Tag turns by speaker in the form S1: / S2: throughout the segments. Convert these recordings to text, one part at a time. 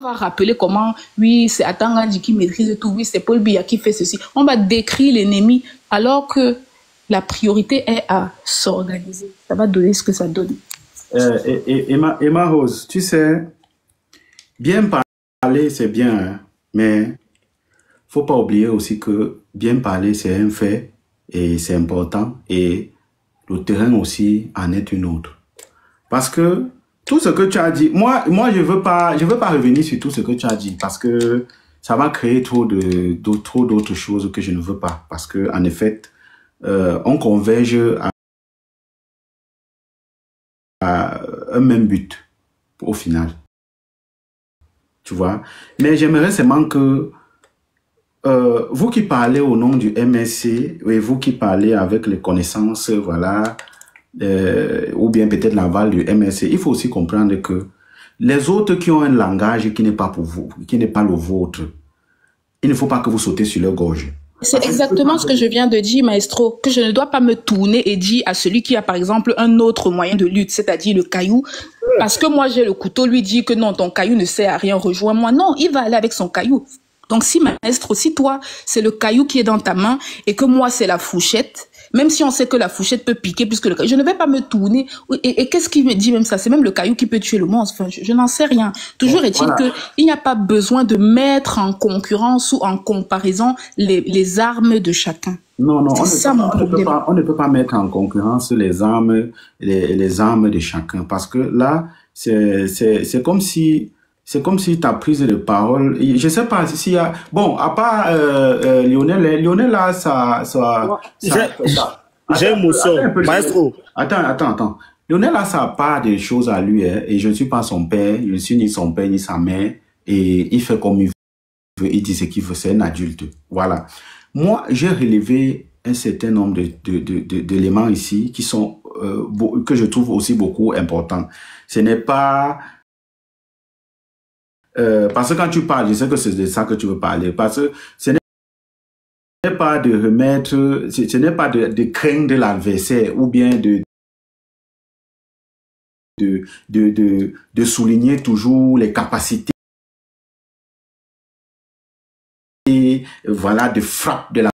S1: va rappeler comment, oui, c'est Atangandi qui maîtrise tout, oui, c'est Paul Biya qui fait ceci. On va décrire l'ennemi alors que la priorité est à s'organiser. Ça va donner ce que ça donne.
S2: Emma Rose, tu sais, bien parler, c'est bien, hein, mais faut pas oublier aussi que bien parler, c'est un fait et c'est important et le terrain aussi en est une autre. Parce que tout ce que tu as dit, moi je veux pas revenir sur tout ce que tu as dit parce que ça va créer trop d'autres choses que je ne veux pas. Parce que en effet, on converge à un même but au final. Tu vois? Mais j'aimerais seulement que vous qui parlez au nom du MSC et vous qui parlez avec les connaissances, voilà, ou bien peut-être l'aval du MSC, il faut aussi comprendre que les autres qui ont un langage qui n'est pas pour vous, qui n'est pas le vôtre, il ne faut pas que vous sautez sur leur gorge.
S1: C'est exactement ce que je viens de dire, maestro, que je ne dois pas me tourner et dire à celui qui a, par exemple, un autre moyen de lutte, c'est-à-dire le caillou, parce que moi j'ai le couteau, lui dit que non, ton caillou ne sert à rien, rejoins-moi. Non, il va aller avec son caillou. Donc si, maestro, si toi, c'est le caillou qui est dans ta main et que moi, c'est la fourchette, même si on sait que la fourchette peut piquer plus que le caillou, je ne vais pas me tourner. Et qu'est-ce qui me dit même ça? C'est même le caillou qui peut tuer le monstre. Enfin, je n'en sais rien. Toujours est-il que il n'y a pas besoin de mettre en concurrence ou en comparaison les armes de chacun.
S2: Non, on ne peut pas mettre en concurrence les armes de chacun. Parce que là, c'est comme si ta prise de parole, je sais pas s'il y a, bon, à part Lionel là,
S3: j'ai un mousson, maestro.
S2: Attends. Lionel là, ça n'a pas des choses à lui, hein, et je ne suis pas son père, je ne suis ni son père ni sa mère, et il fait comme il veut, il dit ce qu'il veut, c'est un adulte. Voilà. Moi, j'ai relevé un certain nombre d'éléments ici qui sont que je trouve aussi beaucoup importants. Ce n'est pas parce que quand tu parles, je sais que c'est de ça que tu veux parler, parce que ce n'est pas de remettre, ce n'est pas de craindre l'adversaire ou bien de souligner toujours les capacités, voilà, de frappe de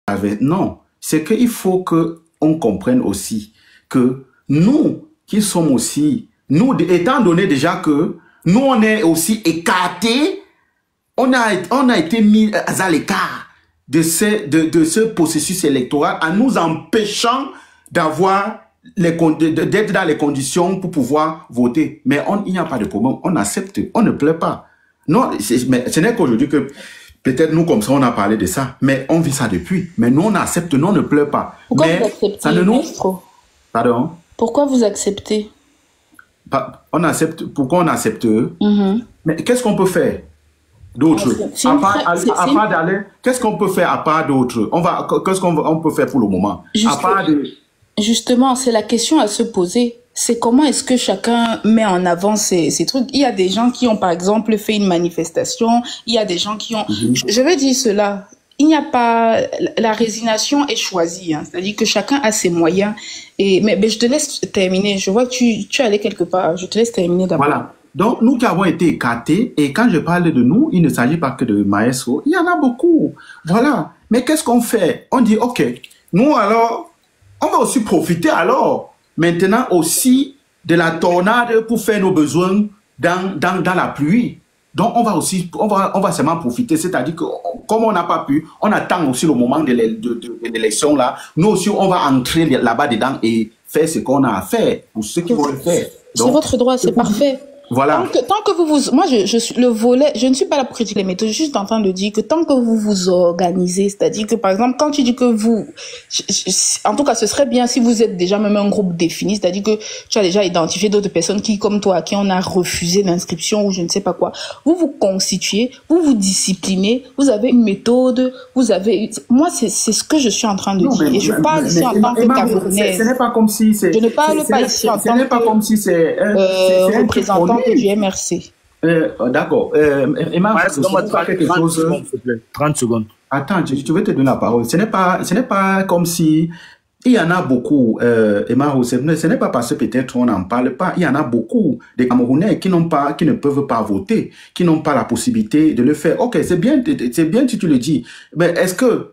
S2: l'adversaire. Non, c'est qu'il faut que on comprenne aussi que nous qui sommes aussi, nous, étant donné déjà que nous, on est aussi écartés, on a été mis à l'écart de ce processus électoral en nous empêchant d'être dans les conditions pour pouvoir voter. Mais il n'y a pas de problème, on accepte, on ne plaît pas. Non, mais ce n'est qu'aujourd'hui que peut-être nous, comme ça, on a parlé de ça, mais on vit ça depuis. Mais nous, on accepte, nous, on ne pleure pas.
S1: Pourquoi
S2: mais
S1: vous acceptez,
S2: ça ne nous...
S1: Pardon? Pourquoi vous acceptez?
S2: On accepte. Pourquoi on accepte? Mais qu'est-ce qu'on peut faire d'autre? À part d'aller, qu'est-ce qu'on peut faire à part d'autre? Qu'est-ce qu'on peut faire pour le moment?
S1: Justement, c'est la question à se poser. C'est comment est-ce que chacun met en avant ces trucs. Il y a des gens qui ont, par exemple, fait une manifestation. Il y a des gens qui ont... Je vais dire cela. Il n'y a pas... La résignation est choisie. Hein. C'est-à-dire que chacun a ses moyens. Mais je te laisse terminer. Je vois que tu allais quelque part. Je te laisse terminer d'abord.
S2: Voilà. Donc, nous qui avons été écartés, et quand je parle de nous, il ne s'agit pas que de Maestro. Il y en a beaucoup. Voilà. Mais qu'est-ce qu'on fait? On dit, OK, nous alors, on va aussi profiter alors, maintenant aussi, de la tornade pour faire nos besoins dans la pluie. Donc, on va seulement profiter. C'est-à-dire que, comme on n'a pas pu, on attend aussi le moment de l'élection là. Nous aussi, on va entrer là-bas dedans et faire ce qu'on a à faire pour ceux qui vont le faire.
S1: C'est votre droit, c'est parfait.
S2: Voilà.
S1: Tant que vous moi, je suis le volet, je ne suis pas là pour critiquer les méthodes, je suis juste en train de dire que tant que vous vous organisez, c'est-à-dire que, par exemple, quand tu dis que en tout cas, ce serait bien si vous êtes déjà même un groupe défini, c'est-à-dire que tu as déjà identifié d'autres personnes qui, comme toi, à qui on a refusé l'inscription ou je ne sais pas quoi. Vous vous constituez, vous vous disciplinez, vous avez une méthode, moi, c'est ce que je suis en train de dire. Et je parle ici en tant que Camerounaise.
S2: Ce n'est pas comme si c'est...
S1: Je ne parle pas ici en tant que représentant du MRC.
S2: D'accord. Emma, donne-moi
S3: 30 secondes.
S2: Attends, je vais te donner la parole. Ce n'est pas comme si il y en a beaucoup, Emma, ce n'est pas parce que peut-être on n'en parle pas. Il y en a beaucoup de Camerounais qui ne peuvent pas voter, qui n'ont pas la possibilité de le faire. Ok, c'est bien si tu le dis. Mais est-ce que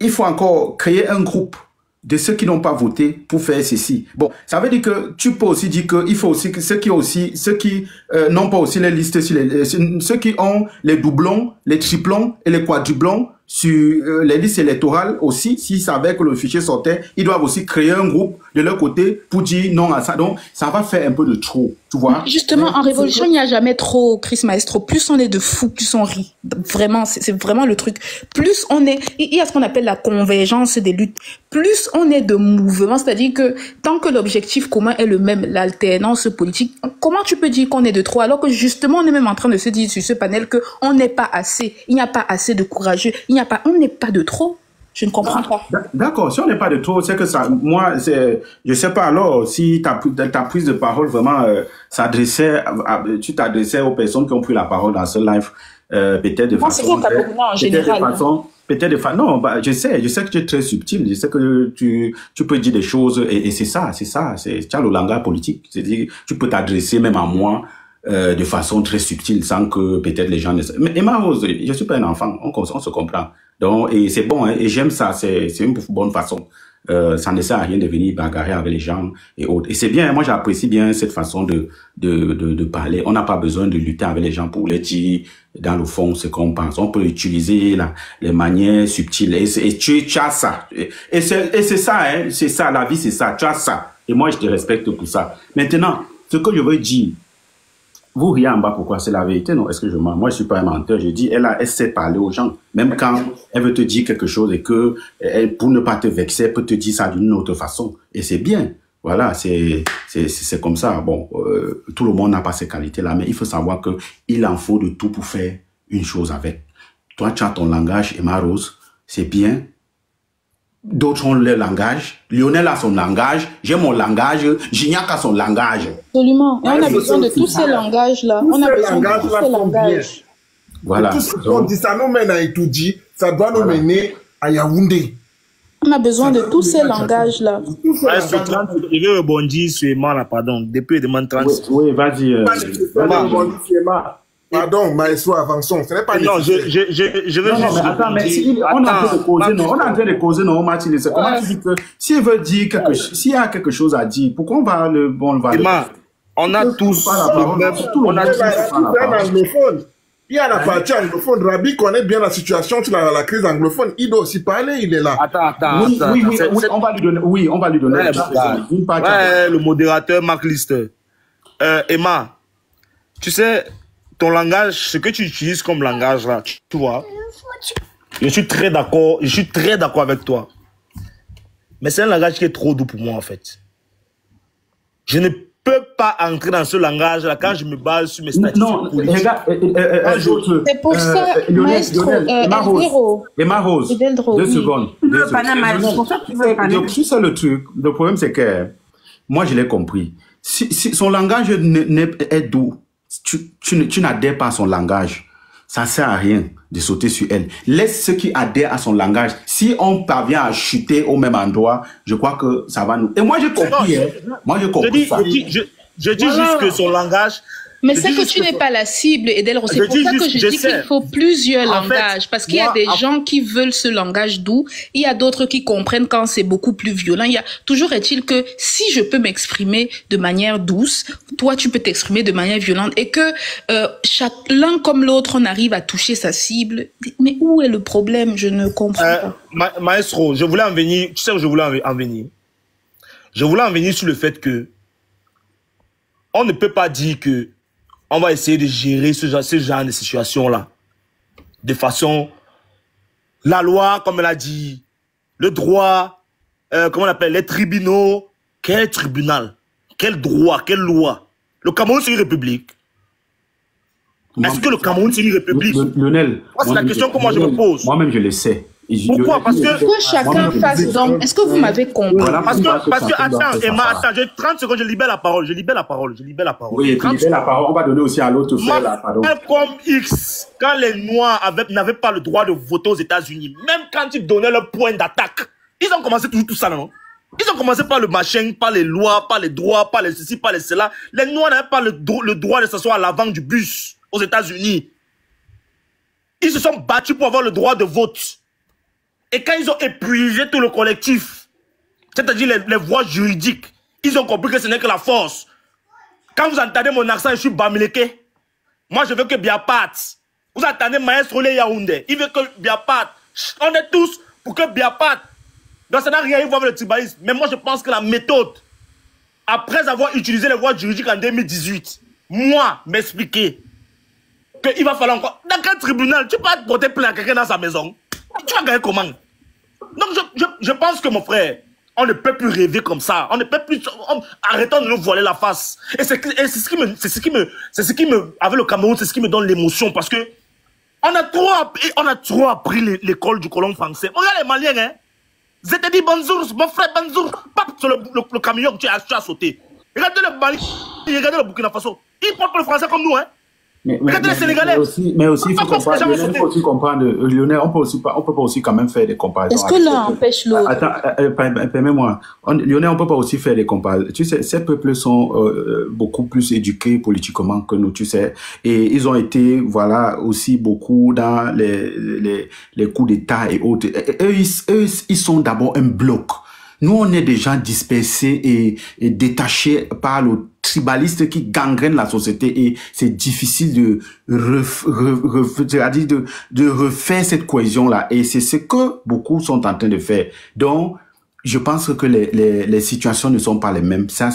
S2: il faut encore créer un groupe de ceux qui n'ont pas voté pour faire ceci? Bon, ça veut dire que tu peux aussi dire qu'il faut aussi que ceux qui n'ont pas aussi les listes, ceux qui ont les doublons, les triplons et les quadruplons sur les listes électorales aussi, s'ils savaient que le fichier sortait, ils doivent aussi créer un groupe de leur côté pour dire non à ça. Donc, ça va faire un peu de trop, tu vois.
S1: Justement, en révolution, il n'y a jamais trop, Chris Maestro. Plus on est de fous, plus on rit. Vraiment, c'est vraiment le truc. Plus on est, il y a ce qu'on appelle la convergence des luttes. Plus on est de mouvement, c'est-à-dire que tant que l'objectif commun est le même, l'alternance politique, comment tu peux dire qu'on est de trop alors que justement on est même en train de se dire sur ce panel que on n'est pas assez, il n'y a pas assez de courageux, on n'est pas de trop. Je ne comprends pas.
S2: D'accord, si on n'est pas de trop, c'est que ça, moi, je sais pas alors si ta prise de parole vraiment tu t'adressais aux personnes qui ont pris la parole dans ce live, peut-être de façon, non, bah, je sais que tu es très subtil, je sais que tu peux dire des choses et c'est ça, tu as le langage politique, c'est-à-dire tu peux t'adresser même à moi de façon très subtile sans que peut-être les gens ne... Mais Emma Rose, je suis pas un enfant, on se comprend. Donc, et c'est bon, hein, et j'aime ça, c'est une bonne façon. Ça ne sert à rien de venir bagarrer avec les gens et autres. Et c'est bien, moi j'apprécie bien cette façon de parler. On n'a pas besoin de lutter avec les gens pour les dire dans le fond ce qu'on pense. On peut utiliser les manières subtiles et tu as ça. Et c'est ça, hein, c'est ça, la vie c'est ça, tu as ça. Et moi je te respecte pour ça. Maintenant, ce que je veux dire, vous riez en bas, pourquoi? C'est la vérité, non? Est-ce que je mens? Moi, je suis pas un menteur. Je dis, elle sait parler aux gens. Même quand elle veut te dire quelque chose et que, pour ne pas te vexer, elle peut te dire ça d'une autre façon. Et c'est bien. Voilà, c'est comme ça. Bon, tout le monde n'a pas ces qualités-là, mais il faut savoir que il en faut de tout pour faire une chose avec. Toi, tu as ton langage, Emma Rose. C'est bien. D'autres ont leur langage. Lionel a son langage. J'ai mon langage. Gignac a son langage.
S1: Absolument. Et on a besoin de tous ces langages-là. On a besoin de tous ces langages.
S2: Voilà.
S4: Tout ce qu'on dit, ça nous mène à Itoudji. Ça doit nous mener à Yaoundé.
S1: On a besoin de tous ces langages-là.
S3: Je vais rebondir sur Emma, là, pardon. Depuis, il demande 30 secondes.
S2: Oui, vas-y.
S4: Pardon, Maestro, avançons. Ce n'est pas
S3: non, je veux juste...
S2: Attends, mais on est en train de causer, non? On est en train de causer, non, Martin? Comment tu dis que s'il veut dire quelque chose, s'il y a quelque chose à dire, pourquoi on va le...
S3: Emma, on a tous...
S4: On a tous anglophone. Il y a la partie anglophone. Rabbi connaît bien la situation sur la crise anglophone. Il doit aussi parler, il est là.
S3: Attends.
S2: Oui, on va lui donner. Oui, on va lui donner.
S3: Le modérateur Marc Lister. Emma, tu sais, ton langage, ce que tu utilises comme langage là, tu vois, je suis très d'accord avec toi. Mais c'est un langage qui est trop doux pour moi en fait. Je ne peux pas entrer dans ce langage-là quand je me base sur mes statistiques.
S2: Non, regarde,
S1: c'est pour ça, Maestro,
S2: Emma Rose, 2 secondes. Tu sais le truc, le problème c'est que, moi je l'ai compris, si son langage est doux, tu n'adhères pas à son langage, ça sert à rien de sauter sur elle. Laisse ceux qui adhèrent à son langage. Si on parvient à chuter au même endroit, je crois que ça va nous... Et moi, j'ai compris. Moi, j'ai compris ça.
S3: Je dis juste que son langage...
S1: Mais c'est que tu n'es pas la cible, Edelro. C'est pour ça que je dis qu'il faut plusieurs langages. Parce qu'il y a des gens qui veulent ce langage doux. Il y a d'autres qui comprennent quand c'est beaucoup plus violent. Toujours est-il que si je peux m'exprimer de manière douce, toi, tu peux t'exprimer de manière violente. Et que l'un comme l'autre, on arrive à toucher sa cible. Mais où est le problème? Je ne comprends pas.
S3: Maestro, je voulais en venir. Tu sais où je voulais en venir? Je voulais en venir sur le fait que on ne peut pas dire que on va essayer de gérer ce genre de situation-là. De façon... La loi, comme elle a dit, le droit, comment on appelle, les tribunaux. Quel tribunal? Quel droit? Quelle loi? Le Cameroun, c'est une république. Est-ce que le Cameroun, c'est une république?
S2: Lionel,
S3: c'est la question que moi je me pose.
S2: Moi-même, je le sais.
S3: Pourquoi? Parce que
S1: chacun fasse donc. Est-ce que vous m'avez compris?
S2: Voilà,
S3: parce que attends, Emma, attends, j'ai 30 secondes, je libère la parole. Oui, tu libères la parole.
S2: On va donner aussi à l'autre frère là, pardon.
S3: Comme X, quand les Noirs n'avaient pas le droit de voter aux États-Unis, même quand ils donnaient leur point d'attaque, ils ont commencé toujours tout ça, non? Ils ont commencé par le machin, par les lois, par les droits, par les ceci, par les cela. Les Noirs n'avaient pas le droit de s'asseoir à l'avant du bus aux États-Unis. Ils se sont battus pour avoir le droit de vote. Et quand ils ont épuisé tout le collectif, c'est-à-dire les voies juridiques, ils ont compris que ce n'est que la force. Quand vous entendez mon accent, je suis Bamileke. Moi, je veux que Biapat. Vous entendez Maestro Le Yaoundé. Il veut que Biapat. On est tous pour que Biapat. Donc ça n'a rien à voir avec le tribalisme. Mais moi, je pense que la méthode, après avoir utilisé les voies juridiques en 2018, moi, m'expliquer qu'il va falloir encore... Dans quel tribunal, tu peux pas porter plainte à quelqu'un dans sa maison? Tu vas gagner comment? Donc je pense que mon frère, on ne peut plus rêver comme ça. On ne peut plus... Arrêtons de nous voiler la face. Et c'est ce qui me... Avec le Cameroun, c'est ce qui me donne l'émotion. Parce que on a trop appris l'école du colon français. Regarde les Maliens, hein. Je te dis bonjour, mon frère, bonjour. Pap, sur le camion que tu as sauté. Regardez le Mali, regardez le Burkina Faso. Ils parlent le français comme nous, hein. Regardez les Sénégalais.
S2: Mais aussi, il faut comprendre, Lionel, on peut pas aussi quand même faire des comparaisons.
S1: Est-ce que l'un empêche l'autre?
S2: Attends, permets-moi. Lionel, on peut pas aussi faire des comparaisons. Tu sais, ces peuples sont beaucoup plus éduqués politiquement que nous, tu sais. Et ils ont été, voilà, aussi beaucoup dans les coups d'État et autres. Eux, ils sont d'abord un bloc. Nous, on est des gens dispersés et détachés par le tribaliste qui gangrène la société et c'est difficile de refaire cette cohésion-là. Et c'est ce que beaucoup sont en train de faire. Donc, je pense que les situations ne sont pas les mêmes. Ça,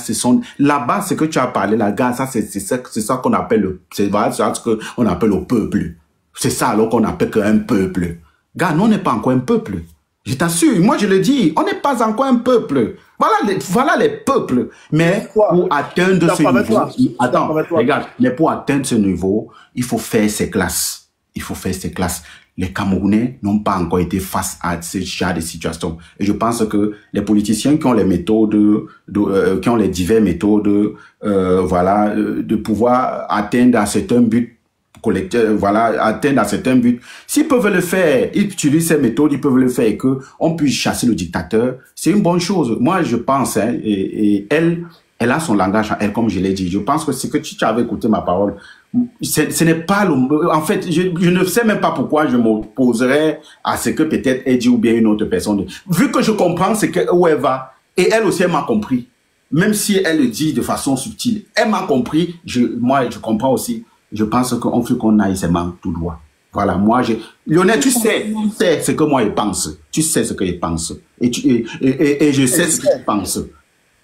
S2: là-bas, ce que tu as parlé, la gare, ça, c'est ça qu'on appelle c'est ce qu'on appelle le peuple. C'est ça, alors qu'on appelle qu'un peuple. Gars, nous, on n'est pas encore un peuple. Je t'assure, moi je le dis, on n'est pas encore un peuple. Voilà les peuples. Mais pour atteindre ce niveau, attends, regarde, mais pour atteindre ce niveau, il faut faire ces classes. Il faut faire ces classes. Les Camerounais n'ont pas encore été face à ce genre de situation. Et je pense que les politiciens qui ont les méthodes, qui ont les diverses méthodes, voilà, de pouvoir atteindre à certains buts collecteur, voilà, atteindre à certains buts. S'ils peuvent le faire, ils utilisent ces méthodes, ils peuvent le faire et que on puisse chasser le dictateur, c'est une bonne chose. Moi, je pense, hein, et elle a son langage à elle, comme je l'ai dit. Je pense que c'est que tu avais écouté ma parole. Ce n'est pas en fait, je ne sais même pas pourquoi je m'opposerais à ce que peut-être elle dit ou bien une autre personne. Vu que je comprends où elle va, et elle aussi, elle m'a compris. Même si elle le dit de façon subtile, elle m'a compris, moi, je comprends aussi. Je pense qu'on fait qu'on aille seulement tout droit. Voilà, moi, Lionel, tu sais ce que moi je pense. Tu sais ce que je pense. Et je sais ce que tu penses.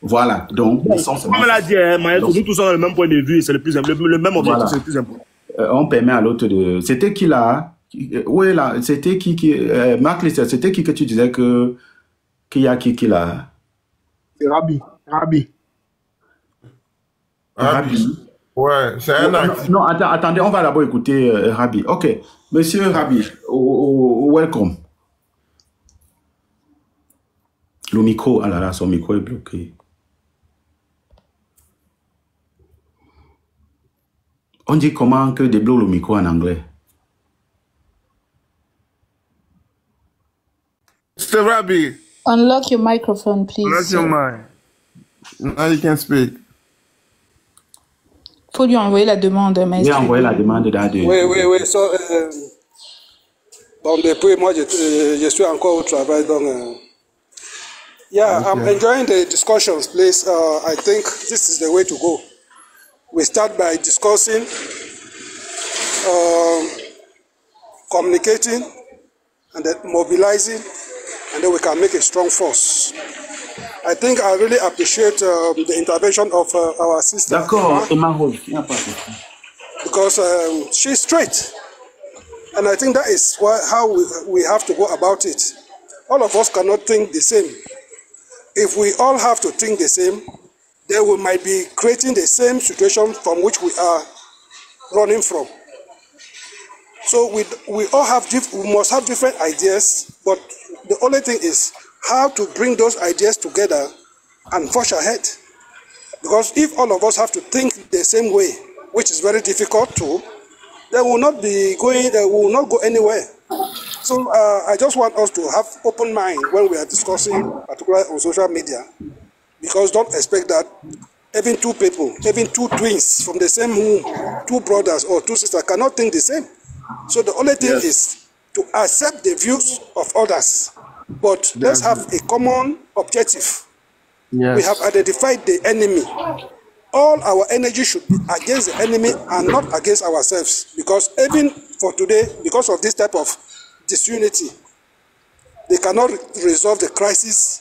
S2: Voilà, donc,
S3: comme elle a dit, nous tous avons le même point de vue, c'est le plus important. Le même objectif, voilà. C'est le plus important.
S2: On permet à l'autre de... C'était qui là? Oui, là, c'était qui Marc Lister, c'était qui que tu disais que... Qu'il y a qui là?
S4: C'est Rabi. Ouais, c'est un acte.
S2: Non, attendez, on va d'abord écouter Rabi. Ok, monsieur Rabi, welcome. Le micro, ah là là, son micro est bloqué. On dit comment que débloque le micro en anglais?
S4: Mr. Rabi.
S1: Unlock your microphone, please.
S4: Unlock your mic. Now you can speak.
S1: Faut lui envoyer la demande, mais...
S2: Lui envoyer la demande d'AD.
S5: Oui. So, bon, depuis moi, je suis encore au travail, donc... yeah, okay. I'm enjoying the discussions, please. I think this is the way to go. We start by discussing, communicating, and then mobilizing, and then we can make a strong force. I think I really appreciate the intervention of our sister.
S2: D'accord,
S5: because she's straight. And I think that is how we have to go about it. All of us cannot think the same. If we all have to think the same, then we might be creating the same situation from which we are running from. So we all have we must have different ideas, but the only thing is how to bring those ideas together and push ahead. Because if all of us have to think the same way, which is very difficult to, then we will not go anywhere. So I just want us to have open mind when we are discussing, particularly on social media, because don't expect that even two people, even two twins from the same womb, two brothers or two sisters cannot think the same. So the only thing is to accept the views of others, but let's have a common objective. We have identified the enemy. All our energy should be against the enemy and not against ourselves, because even for today, because of this type of disunity, they cannot resolve the crisis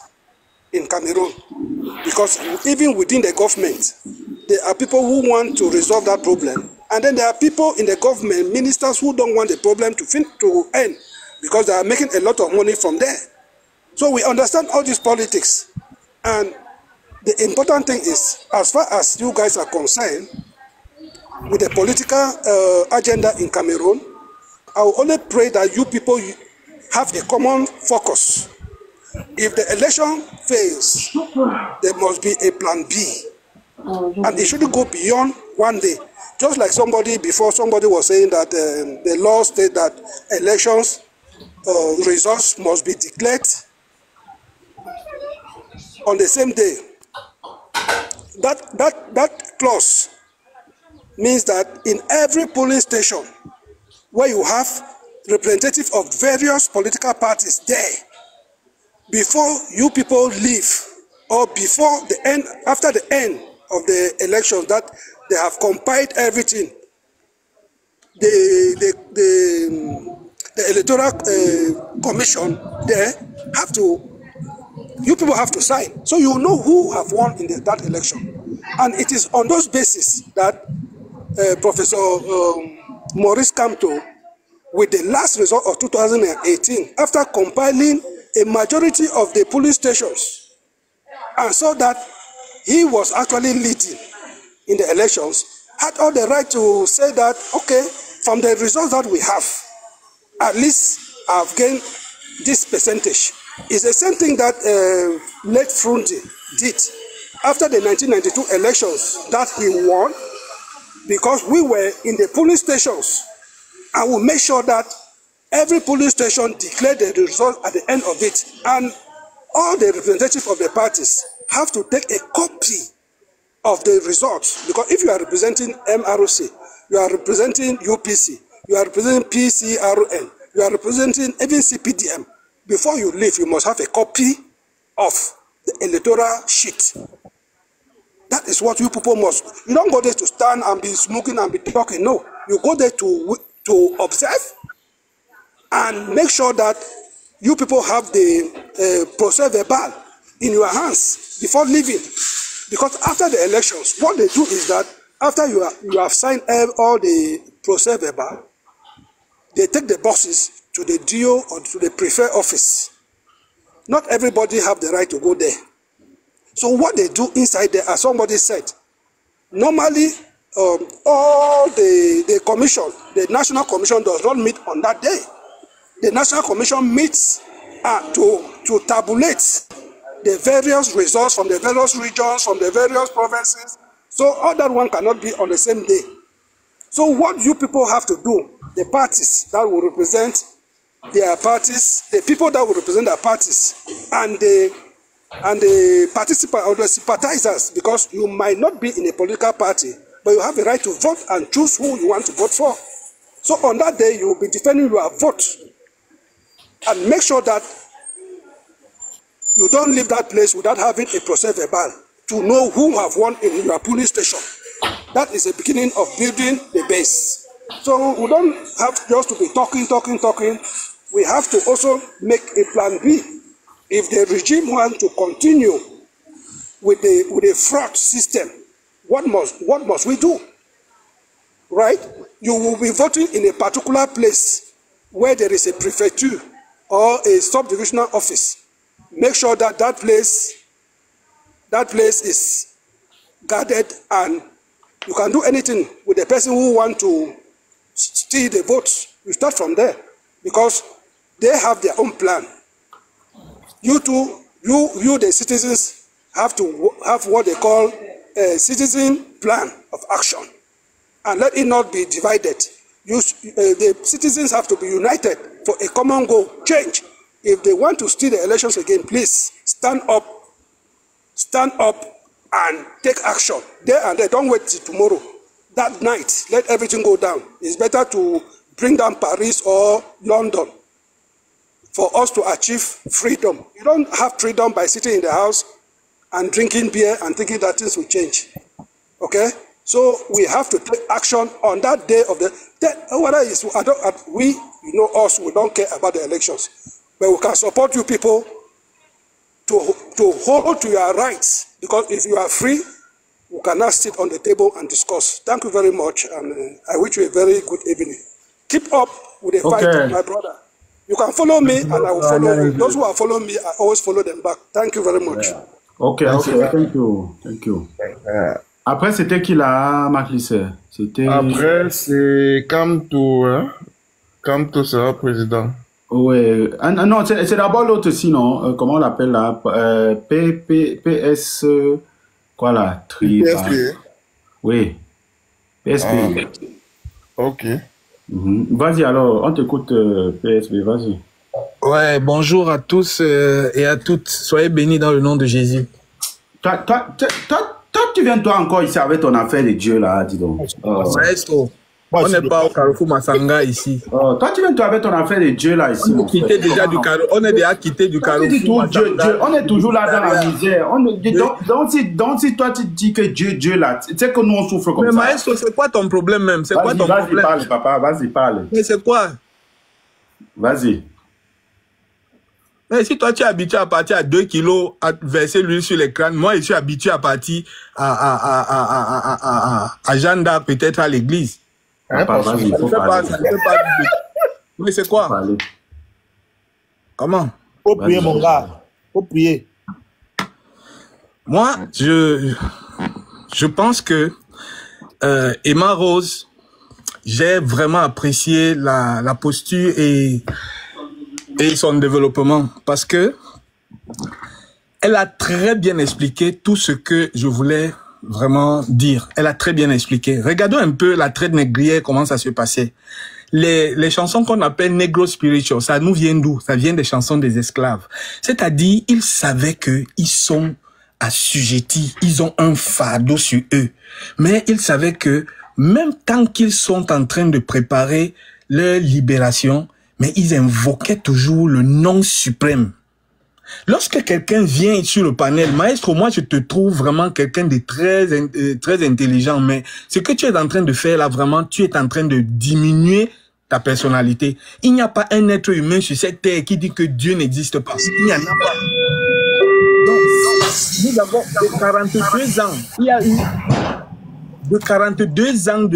S5: in Cameroon, because even within the government, there are people who want to resolve that problem, and then there are people in the government, ministers, who don't want the problem to end, because they are making a lot of money from there. So we understand all these politics, and the important thing is, as far as you guys are concerned, with the political agenda in Cameroon, I will only pray that you people have a common focus. If the election fails, there must be a plan B. And it shouldn't go beyond one day. Just like somebody was saying that the law states that elections results must be declared on the same day. That clause means that in every polling station where you have representatives of various political parties there, before you people leave, or before the end, after the end of the election, that they have compiled everything, the electoral commission there have to, you people have to sign, so you know who have won in that election. And it is on those basis that Professor Maurice Kamto, with the last result of 2018, after compiling a majority of the polling stations, and saw that he was actually leading in the elections, had all the right to say that, okay, from the results that we have, at least I've gained this percentage. It's the same thing that late Frundi did after the 1992 elections that he won, because we were in the polling stations, and we made sure that every polling station declared the result at the end of it, and all the representatives of the parties have to take a copy of the results, because if you are representing MRC, you are representing UPC, you are representing PCRN, you are representing even CPDM, before you leave, you must have a copy of the electoral sheet. That is what you people must. You don't go there to stand and be smoking and be talking. No, you go there to observe and make sure that you people have the procès verbal in your hands before leaving. Because after the elections, what they do is that after you have signed all the procès verbal, they take the boxes to the DO or to the prefect office. Not everybody have the right to go there. So what they do inside there, as somebody said, normally all the commission, the National Commission does not meet on that day. The National Commission meets to tabulate the various results from the various regions, from the various provinces. So all that one cannot be on the same day. So what you people have to do, the parties that will represent their parties, the people that will represent their parties, and the participants or the sympathizers, because you might not be in a political party, but you have a right to vote and choose who you want to vote for. So on that day, you will be defending your vote, and make sure that you don't leave that place without having a procès verbal to know who have won in your polling station. That is the beginning of building the base. So we don't have just to be talking. We have to also make a plan B. If the regime wants to continue with the fraud system, what must we do? Right? You will be voting in a particular place where there is a prefecture or a subdivisional office. Make sure that that place is guarded, and you can do anything with the person who want to steal the votes. You start from there, because they have their own plan. You the citizens have to have what they call a citizen plan of action, and let it not be divided. the citizens have to be united for a common goal, change. If they want to steal the elections again, please stand up and take action. There and there, don't wait till tomorrow. That night, let everything go down. It's better to bring down Paris or London for us to achieve freedom. You don't have freedom by sitting in the house and drinking beer and thinking that things will change. Okay? So we have to take action on that day of the... Whether it's, we, you know us, we don't care about the elections. But we can support you people to hold to your rights. Because if you are free, we cannot sit on the table and discuss. Thank you very much, and I wish you a very good evening. Keep up with the fight, my brother. You can follow me, and I will follow you. Those who are following me, I always follow them back. Thank you very much.
S2: Ok, thank you. Après, c'était qui là, Marc Lissé?
S4: Après, c'est Kamto, hein? Kamto sera président.
S2: Oui, non, c'est d'abord l'autre aussi, non? Comment on l'appelle là? PS... Quoi là?
S4: PSP.
S2: Oui, PSP.
S4: Ok.
S2: Vas-y alors, on t'écoute PSP, vas-y.
S6: Ouais, bonjour à tous et à toutes. Soyez bénis dans le nom de Jésus.
S2: Toi, tu viens toi encore ici avec ton affaire de Dieu là, dis donc.
S6: Maestro, on n'est pas au Carrefour Massanga ici.
S2: Toi, tu viens toi avec ton affaire de Dieu là ici.
S6: On est quitté déjà du Carrefour. On est déjà quitté du Carrefour.
S2: Dieu, on est toujours là dans la misère. Donc si toi tu dis que Dieu là, tu sais que nous on souffre comme ça.
S6: Mais Maestro, c'est quoi ton problème même? C'est quoi ton problème?
S2: Vas-y, parle, papa, vas-y, parle.
S6: Mais c'est quoi?
S2: Vas-y.
S6: Mais si toi tu es habitué à partir à 2 kilos à verser l'huile sur les crânes, moi je suis habitué à partir à Jeanne d'Arc, peut-être à l'église.
S2: Papa, vas-y, il faut parler.
S6: Mais c'est quoi? Comment?
S3: Faut prier, mon gars. Faut prier.
S6: Moi, je pense que Emma Rose, j'ai vraiment apprécié la posture et son développement parce que elle a très bien expliqué tout ce que je voulais vraiment dire. Elle a très bien expliqué. Regardons un peu la traite négrière, comment ça se passait. Les chansons qu'on appelle Negro Spiritual, ça nous vient d'où? Ça vient des chansons des esclaves. C'est-à-dire, ils savaient qu'ils sont assujettis, ils ont un fardeau sur eux. Mais ils savaient que même tant qu'ils sont en train de préparer leur libération, mais ils invoquaient toujours le nom suprême. Lorsque quelqu'un vient sur le panel, Maestro, moi je te trouve vraiment quelqu'un de très intelligent, mais ce que tu es en train de faire là, vraiment, tu es en train de diminuer ta personnalité. Il n'y a pas un être humain sur cette terre qui dit que Dieu n'existe pas. Il n'y en a pas. Donc, nous avons de 42 ans. Il y a eu de 42 ans